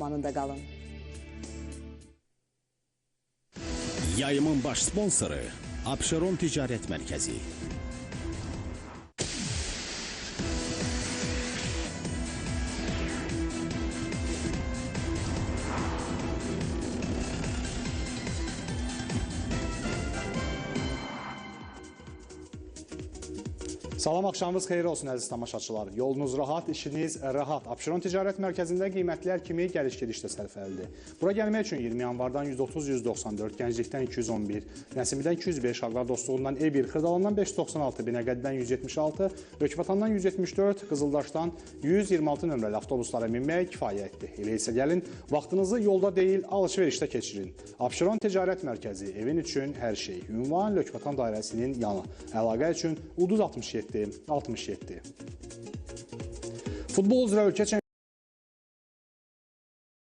Manında qalın. Yayımın baş sponsoru Abşeron Ticarət Mərkəzi. Salam, axşamınız xeyir olsun əziz tamaşaçılar. Yolunuz rahat, işiniz rahat. Abşeron Ticarət Mərkəzində qiymətlər kimi gəliş-gedişdə sərfəlidir. Bura gəlmək üçün 20 yanvardan 130-194, Gənclikdən 211, Nəsimidən 205, Ağlar Dostluğundan E1, Xırdalandan 596, Binəqədidən 176, Rökvatandan 174, Qızıldaşdan 126 nömrəli avtobuslara minmək kifayətdir. Elə isə gəlin, vaxtınızı yolda deyil, alış-verişdə keçirin. Abşeron Ticarət Mərkəzi, evin üçün hər şey. Ünvan Rökvatan dairəsinin yanı. Əlaqə üçün Ulduz 67. 67. Futbol üzrə ölkə çempionatı